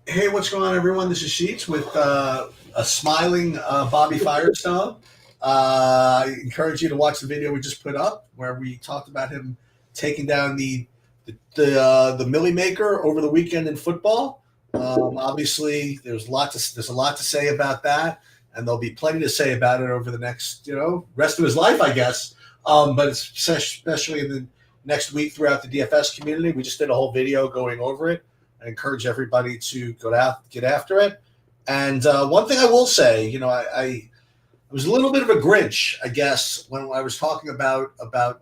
Hey, what's going on, everyone? This is Sheets with a smiling Bobby Firestone. I encourage you to watch the video we just put up where we talked about him taking down the Millie Maker over the weekend in football. Obviously, there's a lot to say about that, and there'll be plenty to say about it over the next rest of his life, I guess. But especially in the next week throughout the DFS community, we just did a whole video going over it. I encourage everybody to go out, get after it. And one thing I will say, I was a little bit of a Grinch, I guess, when I was talking about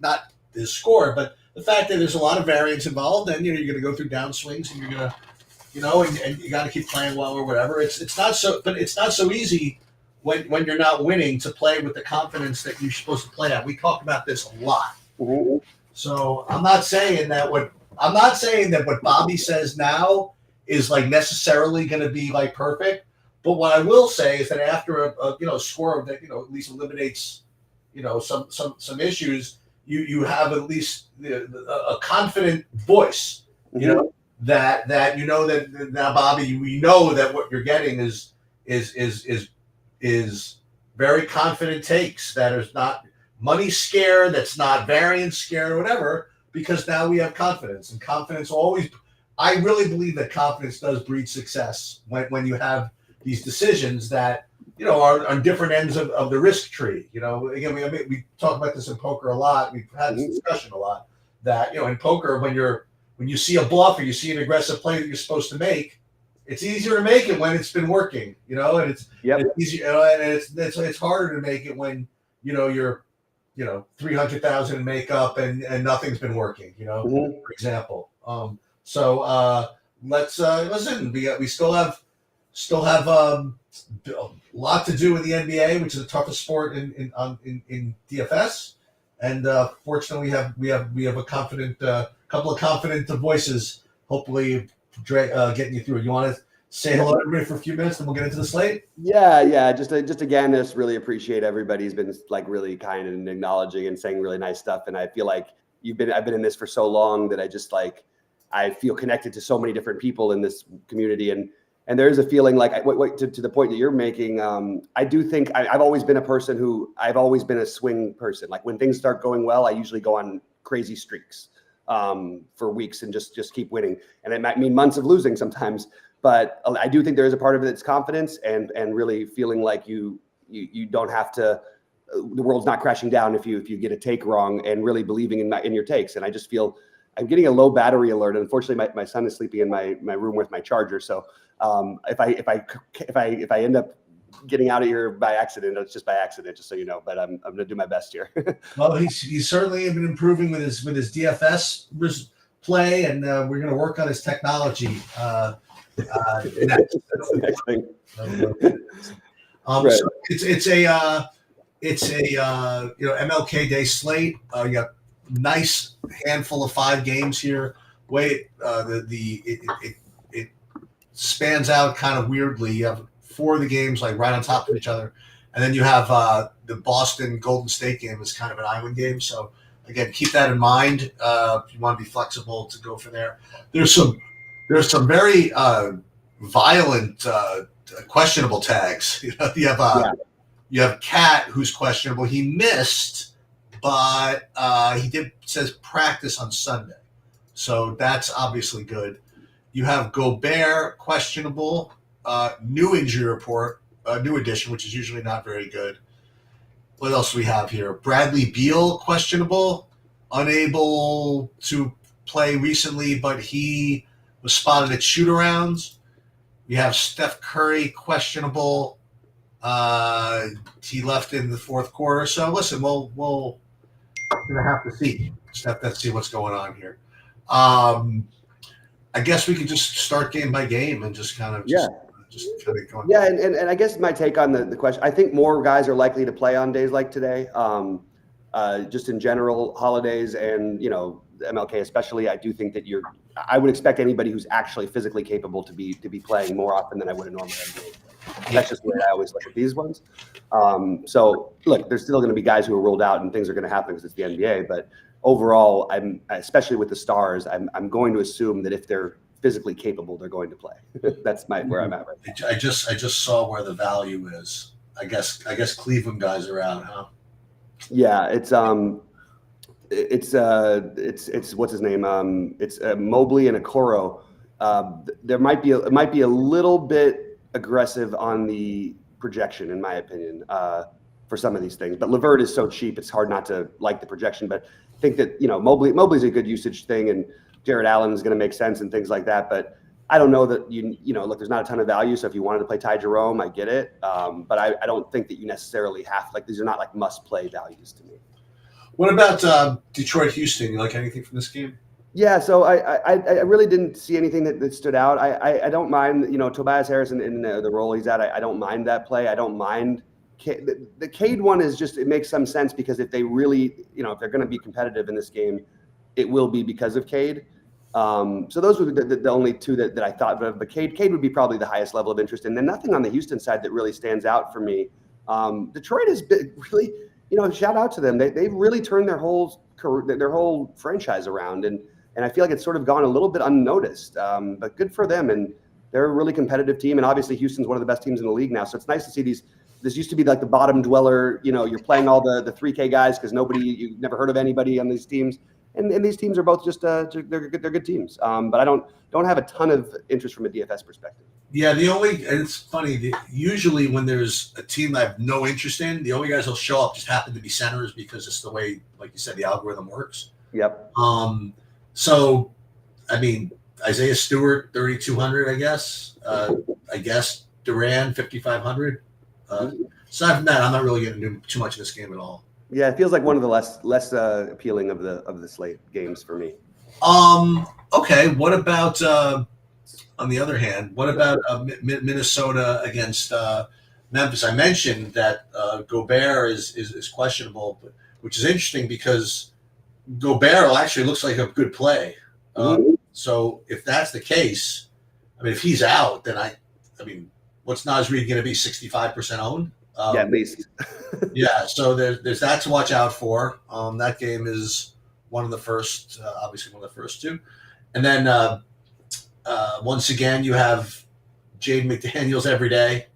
not his score, but the fact that there's a lot of variance involved, and you're going to go through downswings, and you're going to, and you got to keep playing well or whatever. It's not so, but it's not so easy when you're not winning to play with the confidence that you're supposed to play at. We talk about this a lot. Mm-hmm. So I'm not saying that what Bobby says now is like necessarily going to be like perfect. But what I will say is that after a score that at least eliminates some issues, you have at least a confident voice. Mm-hmm. That now, Bobby, we know that what you're getting is very confident takes that is not money scare, that's not variance scare, or whatever. Because now we have confidence, and confidence always. I really believe that confidence does breed success when you have these decisions that are on different ends of the risk tree. Again, we talk about this in poker a lot. We've had this discussion a lot that in poker when you see a bluff or you see an aggressive play that you're supposed to make, it's easier to make it when it's been working. And it's easier, and it's harder to make it when you're 300,000 in makeup and nothing's been working, for example. So let's listen. We still have a lot to do in the NBA, which is the toughest sport in DFS. And fortunately, we have a couple of confident voices. Hopefully, getting you through it. You want to say hello to everybody for a few minutes, and we'll get into the slate. Yeah. Just again, just really appreciate everybody's been like really kind and acknowledging and saying really nice stuff. And I feel like I've been in this for so long that I feel connected to so many different people in this community. And there is a feeling like to the point that you're making. I do think I've always been a person I've always been a swing person. Like when things start going well, I usually go on crazy streaks for weeks and just keep winning. And it might mean months of losing sometimes. But I do think there is a part of it that's confidence and really feeling like you don't have to. The world's not crashing down if you get a take wrong, and really believing in your takes. And I just feel I'm getting a low battery alert. Unfortunately, my son is sleeping in my room with my charger. So if I end up getting out of here by accident, it's just by accident, just so you know. But I'm going to do my best here. Well, he's certainly been improving with his DFS play, and we're going to work on his technology. Next. Next thing. Right. So it's a MLK Day slate. You got nice handful of 5 games here. It spans out kind of weirdly. You have 4 of the games like right on top of each other, and then you have the Boston Golden State game is kind of an island game. So again, keep that in mind. If you want to be flexible to go for there. There's some very violent, questionable tags. You have Cat, who's questionable. He missed, but says practice on Sunday, so that's obviously good. You have Gobert, questionable. New injury report, new addition, which is usually not very good. What else do we have here? Bradley Beal, questionable, unable to play recently, but he was spotted at shoot-arounds. We have Steph Curry, questionable. He left in the fourth quarter. So listen, we're gonna have to see. Let's see what's going on here. I guess we could just start game by game and just kind of just kind of going. Yeah, and I guess my take on the question, I think more guys are likely to play on days like today. Just in general, holidays and MLK especially, I do think that I would expect anybody who's actually physically capable to be playing more often than I would a normal NBA. That's just the way I always look at these ones. So look, there's still going to be guys who are ruled out and things are going to happen because it's the NBA. But overall, especially with the stars, I'm going to assume that if they're physically capable they're going to play. That's where I'm at right now. I just saw where the value is. I guess Cleveland guys are out, huh? Yeah, it's what's his name? It's Mobley and Okoro. It might be a little bit aggressive on the projection, in my opinion, for some of these things. But LeVert is so cheap, it's hard not to like the projection. But I think that Mobley's a good usage thing, and Jared Allen is going to make sense and things like that. But I don't know that look, there's not a ton of value. So if you wanted to play Ty Jerome, I get it. But I don't think that you necessarily have, like, these are not like must play values to me. What about Detroit Houston? You like anything from this game? Yeah, so I really didn't see anything that stood out. I don't mind, Tobias Harris in the role he's at. I don't mind that play. I don't mind the Cade one is just, it makes some sense because if they really, if they're going to be competitive in this game, it will be because of Cade. So those were the only two that I thought of. But Cade would be probably the highest level of interest. And then nothing on the Houston side that really stands out for me. Detroit has been really, shout out to them. They've really turned their whole franchise around, and I feel like it's sort of gone a little bit unnoticed. But good for them, and they're a really competitive team. And obviously, Houston's one of the best teams in the league now. So it's nice to see these. This used to be like the bottom dweller. You're playing all the 3K guys because you've never heard of anybody on these teams. And these teams are both just they're good teams. But I don't have a ton of interest from a DFS perspective. Yeah, it's funny. Usually when there's a team I have no interest in, the only guys that'll show up just happen to be centers because it's the way, like you said, the algorithm works. Yep. So, I mean, Isaiah Stewart, 3,200, I guess. Duran, 5,500. Aside from that, I'm not really getting too much of this game at all. Yeah, it feels like one of the less appealing of the slate games for me. Okay. What about on the other hand? What about Minnesota against Memphis? I mentioned that Gobert is questionable, which is interesting because Gobert actually looks like a good play. So if that's the case, I mean, if he's out, then I mean, what's Naz Reid going to be, 65% owned? Yeah, at least. Yeah, so there's that to watch out for. That game is one of the first, obviously one of the first two. And then once again, you have Jaden McDaniels every day,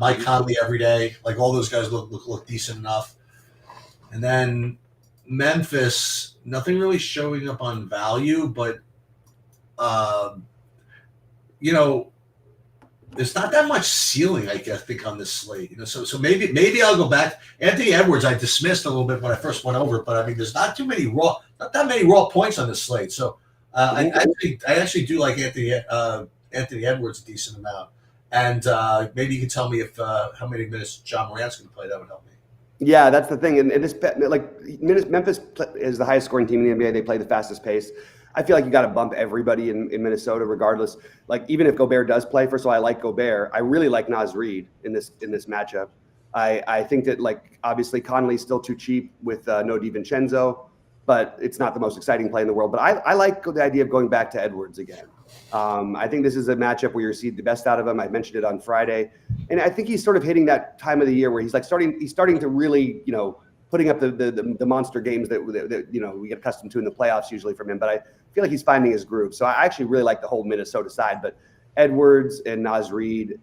Mike Conley every day. Like, all those guys look decent enough. And then Memphis, nothing really showing up on value, but there's not that much ceiling, I think, on this slate. So maybe I'll go back. Anthony Edwards, I dismissed a little bit when I first went over it, but I mean, there's not that many raw points on this slate. So I actually do like Anthony Edwards a decent amount. And maybe you can tell me if how many minutes John Morant's going to play. That would help me. Yeah, that's the thing. And this, like, Memphis is the highest scoring team in the NBA. They play the fastest pace. I feel like you got to bump everybody in Minnesota, regardless. Like, even if Gobert does play, first of all, I like Gobert. I really like Naz Reid in this matchup. I think that, like, obviously Conley's still too cheap with no DiVincenzo, but it's not the most exciting play in the world. But I like the idea of going back to Edwards again. I think this is a matchup where you're seeing the best out of him. I mentioned it on Friday, and I think he's sort of hitting that time of the year where he's starting to really, putting up the monster games that we get accustomed to in the playoffs usually from him. But I feel like he's finding his groove. So I actually really like the whole Minnesota side. But Edwards and Naz Reid,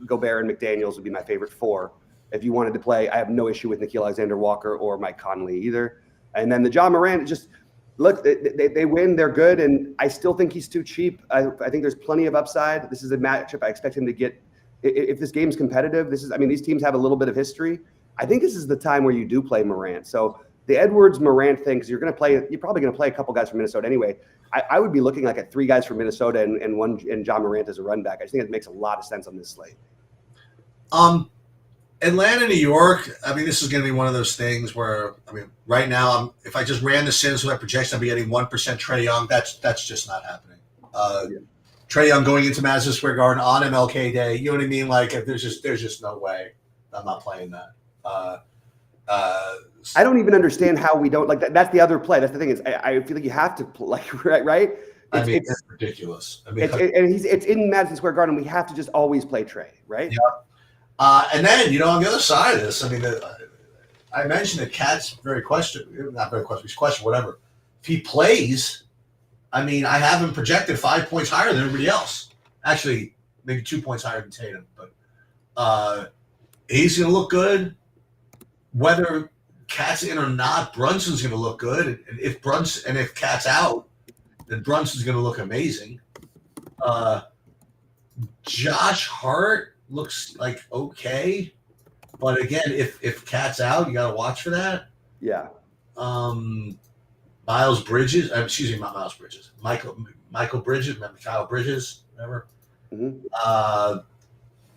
Gobert and McDaniels would be my favorite four. If you wanted to play, I have no issue with Nickeil Alexander-Walker or Mike Conley either. And then the John Morant, just look, they win, they're good, and I still think he's too cheap. I think there's plenty of upside. This is a matchup I expect him to get. If this game's competitive, these teams have a little bit of history. I think this is the time where you do play Morant. So the Edwards-Morant thing, because you're probably going to play a couple guys from Minnesota anyway. I would be looking like at 3 guys from Minnesota and John Morant as a run back. I just think it makes a lot of sense on this slate. Atlanta, New York, I mean, this is going to be one of those things where, I mean, right now, if I just ran the Sims with that projection, I'd be getting 1% Trae Young. That's just not happening. Trae Young going into Madison Square Garden on MLK Day, you know what I mean? Like, there's just no way I'm not playing that. I don't even understand how we don't, like, that's the other play. That's the thing, is I feel like you have to, like, right? It's ridiculous. I mean, it's in Madison Square Garden. We have to just always play Trae, right? Yeah. And then, on the other side of this, I mean, I mentioned that Cat's he's questionable, whatever. If he plays, I mean, I have him projected 5 points higher than everybody else. Actually, maybe 2 points higher than Tatum, but he's going to look good. Whether Cat's in or not, Brunson's going to look good. And if Cat's out, then Brunson's going to look amazing. Josh Hart looks like okay, but again, if Cat's out, you got to watch for that. Yeah. Miles Bridges, excuse me, not Miles Bridges. Michael Bridges, Kyle Bridges, whatever. Mm-hmm.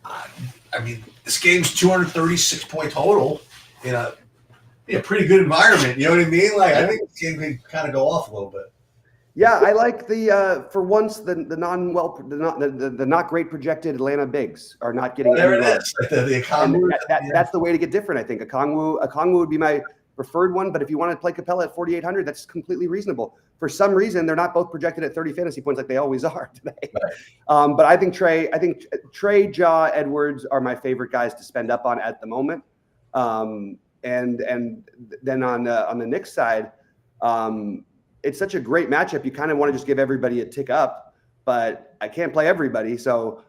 I mean, this game's 236 point total in a pretty good environment. You know what I mean? Like, I think this game can kind of go off a little bit. Yeah, I like the for once the not great projected Atlanta bigs are not getting. There it is. The Okongwu. That's the way to get different. I think Okongwu would be my preferred one, but if you want to play Capella at 4,800, that's completely reasonable. For some reason, they're not both projected at 30 fantasy points like they always are today. Right. But I think Trey, Ja, Edwards are my favorite guys to spend up on at the moment. And then on the Knicks side, it's such a great matchup. You kind of want to just give everybody a tick up, but I can't play everybody. So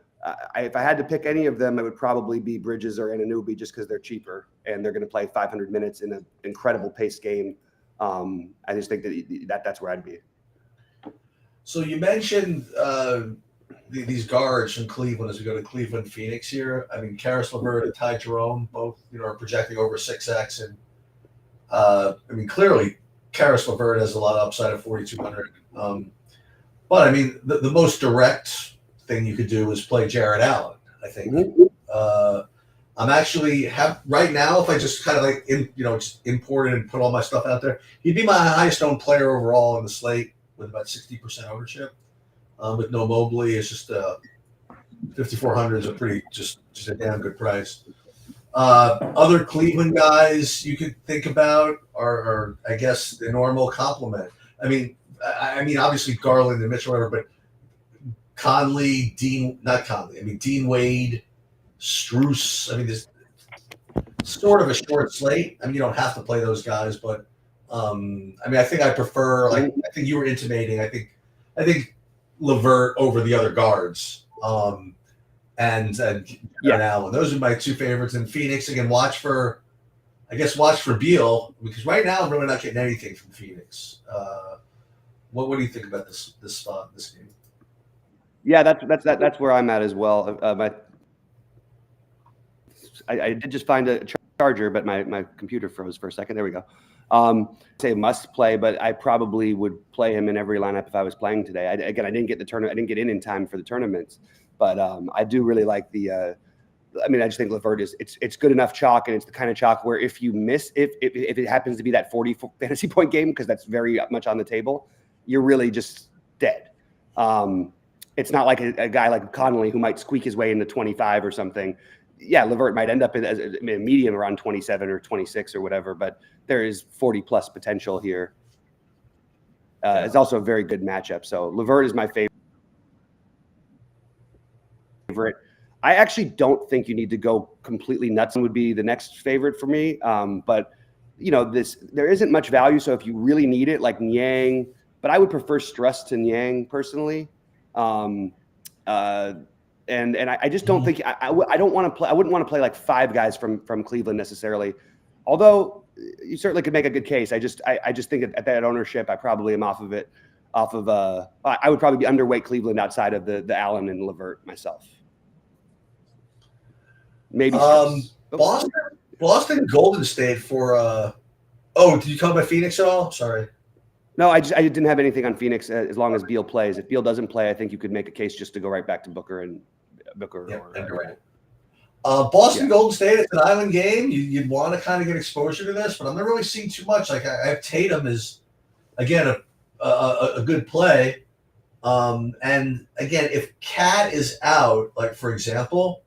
if I had to pick any of them, it would probably be Bridges or Anunoby just because they're cheaper and they're going to play 500 minutes in an incredible pace game. I just think that's where I'd be. So you mentioned these guards from Cleveland as we go to Cleveland, Phoenix here. I mean, Karis LeVert and Ty Jerome both are projecting over 6x, and I mean clearly Karis LeVert has a lot of upside at 4,200. But I mean the most direct thing you could do is play Jared Allen. I think. Mm-hmm. I'm actually right now, if I just kind of just import it and put all my stuff out there, he'd be my highest owned player overall in the slate with about 60% ownership. With no Mobley, it's just 5,400 is a pretty just a damn good price. Other Cleveland guys you could think about are I guess the normal complement. I mean obviously Garland and Mitchell, whatever, but Dean Wade, Strus. I mean, there's sort of a short slate. I mean, you don't have to play those guys, but I mean, I think I prefer. Like, I think you were intimating. I think LeVert over the other guards. And Allen. Those are my two favorites. In Phoenix, again, watch for Beal, because right now I'm really not getting anything from Phoenix. What do you think about this spot, this game? Yeah, that's where I'm at as well. I did just find a charger, but my computer froze for a second. There we go. Say must play, but I probably would play him in every lineup if I was playing today. I didn't get the tournament. I didn't get in time for the tournaments, but I do really like the. I mean, I just think LeVert it's good enough chalk, and it's the kind of chalk where if you miss, if it happens to be that 40 fantasy point game, because that's very much on the table, you're really just dead. It's not like a guy like Connolly who might squeak his way into 25 or something. Yeah, LeVert might end up as a medium around 27 or 26 or whatever, but there is 40 plus potential here. It's also a very good matchup. So LeVert is my favorite. I actually don't think you need to go completely nuts and would be the next favorite for me. But there isn't much value. So if you really need it, like Niang, but I would prefer Struss to Niang personally. And I just don't think I don't want to play. I wouldn't want to play like five guys from Cleveland necessarily, although you certainly could make a good case. I just think at that ownership, I probably am off of it. I would probably be underweight Cleveland outside of the Allen and LeVert myself. Maybe Boston, Golden State for. Did you talk about Phoenix at all? Sorry. No, I didn't have anything on Phoenix as long as Beal plays. If Beal doesn't play, I think you could make a case just to go right back to Booker. And Durant. Boston Golden State, it's an island game. You'd want to kind of get exposure to this, but I'm not really seeing too much. Like I have Tatum as, again, a good play. And again, if Cat is out, like for example,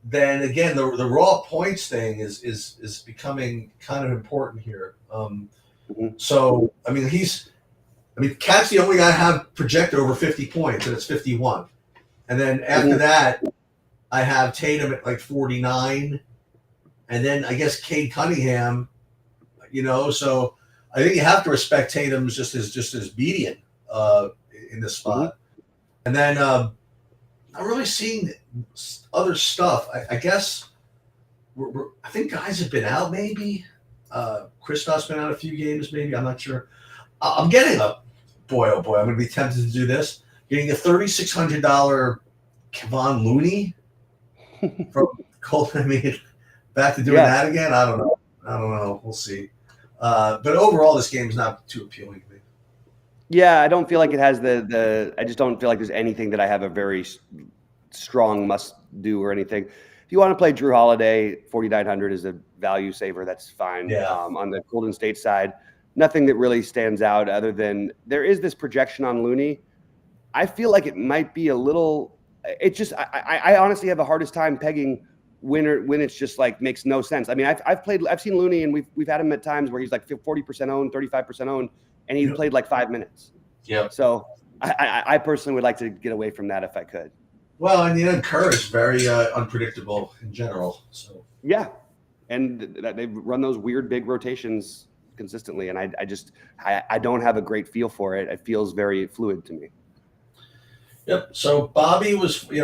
then again the raw points thing is becoming kind of important here. So I mean Cat's the only guy I have projected over 50 points, and it's 51. And then after that, I have Tatum at like 49, and then I guess Cade Cunningham. So I think you have to respect Tatum's just as median in this spot. And then I'm really seeing other stuff. I guess I think guys have been out maybe. Christoph's been out a few games maybe. I'm not sure. I'm getting a boy, oh boy, I'm going to be tempted to do this. Getting a $3,600 Kevon Looney from Colton. I mean, back to doing that again. I don't know. We'll see. But overall, this game is not too appealing to me. Yeah, I don't feel like it has I just don't feel like there's anything that I have a very strong must do or anything. If you want to play Drew Holiday, 4,900 is a value saver. That's fine. Yeah. On the Golden State side, nothing that really stands out other than there is this projection on Looney. I feel like it might be a little. It just I honestly have the hardest time pegging when it's just like makes no sense. I mean, I've seen Looney and we've had him at times where he's like 40% owned, 35% owned, and he played like 5 minutes. Yeah. So I personally would like to get away from that if I could. Well, and Kerr is very unpredictable in general. So yeah, and they've run those weird big rotations consistently, and I don't have a great feel for it. It feels very fluid to me. Yep. So Bobby was, he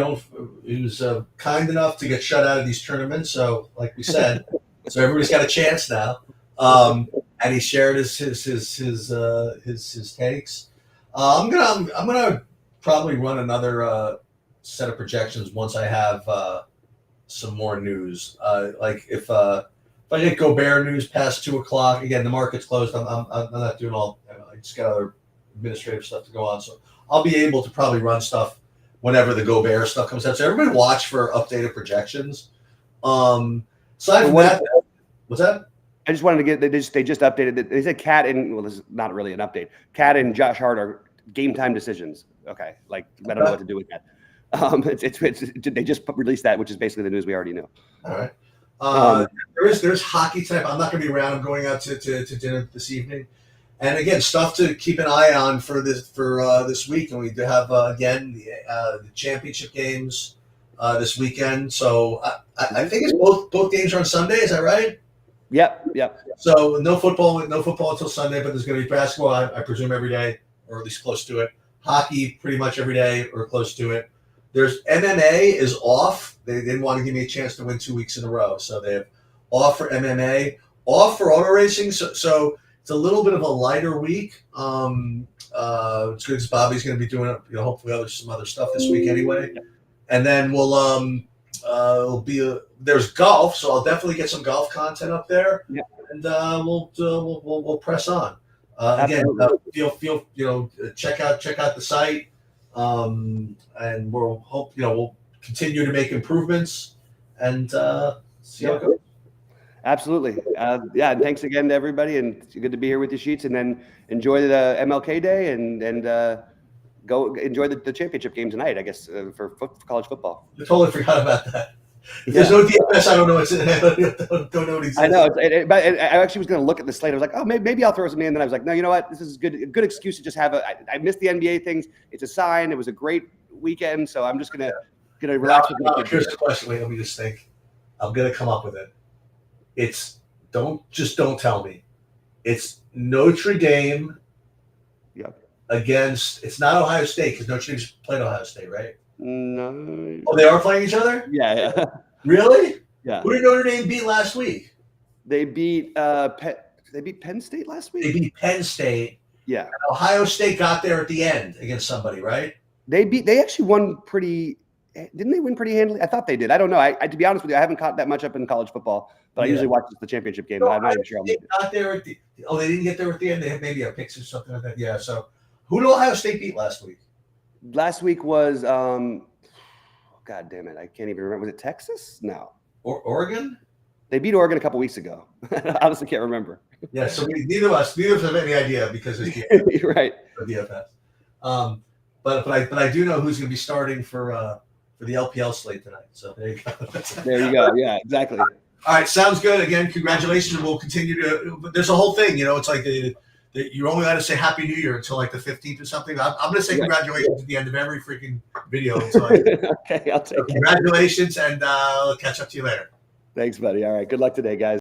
was kind enough to get shut out of these tournaments. So, like we said, so everybody's got a chance now. And he shared his takes. I'm gonna probably run another set of projections once I have some more news. Like if I get Gobert news past 2:00, again the market's closed. I'm not doing all. I just got other administrative stuff to go on, so I'll be able to probably run stuff whenever the Gobert stuff comes out. So everybody watch for updated projections. Aside from that, what's that? I just wanted to get they just updated it. They said Cat and this is not really an update. Cat and Josh Hart are game time decisions. Okay, like I don't know what to do with that. They just released that, which is basically the news we already knew. All right. There's hockey tonight. I'm not going to be around. I'm going out to dinner this evening. And again, stuff to keep an eye on for this week. And we do have again the championship games this weekend. So I think it's both games are on Sunday. Is that right? Yep. So no football until Sunday, but there's going to be basketball. I presume every day, or at least close to it. Hockey pretty much every day or close to it. There's MMA is off. They didn't want to give me a chance to win 2 weeks in a row, so they're off for MMA, off for auto racing. So it's a little bit of a lighter week. It's good because Bobby's going to be doing hopefully some other stuff this week anyway. And then we'll there's golf, so I'll definitely get some golf content up there. Yeah. And we'll press on. Again, feel check out the site, and we'll continue to make improvements and see how it goes. Absolutely. And thanks again to everybody, and it's good to be here with you, Sheets, and then enjoy the MLK Day and go enjoy the championship game tonight, I guess, for college football. I totally forgot about that. If there's no DFS, I don't know what's in it. Don't know what exists. I know. But I actually was going to look at the slate. I was like, oh, maybe I'll throw something in. Then I was like, no, you know what? This is a good excuse to just have I missed the NBA things. It's a sign. It was a great weekend, so I'm just gonna relax with my kids. Here's the question. Wait, let me just think. I'm gonna come up with it. It's don't tell me. It's Notre Dame. Yep. Against it's not Ohio State because Notre Dame's played Ohio State, right? No. Oh, they are playing each other? Yeah. Really? Yeah. Who did Notre Dame beat last week? They beat Penn State last week? They beat Penn State. Yeah. And Ohio State got there at the end against somebody, right? They actually won didn't they win pretty handily? I thought they did. I don't know. I to be honest with you, I haven't caught that much up in college football, but I usually watch the championship game, but I'm not even sure. They got there at they didn't get there at the end. They had maybe a picks or something like that. Yeah. So who did Ohio State beat last week? Last week was God damn it, I can't even remember. Was it Texas? No. Or Oregon? They beat Oregon a couple weeks ago. I honestly can't remember. Yeah, so neither of us have any idea because it's You're right. DFS. But I do know who's going to be starting for the LPL slate tonight. So there you go. There you go. Yeah, exactly. All right, sounds good. Again, congratulations. We'll continue to. But there's a whole thing, it's like you're only allowed to say Happy New Year until like the 15th or something. I'm going to say congratulations at the end of every freaking video. Okay, I'll take it. Congratulations, and I'll catch up to you later. Thanks, buddy. All right, good luck today, guys.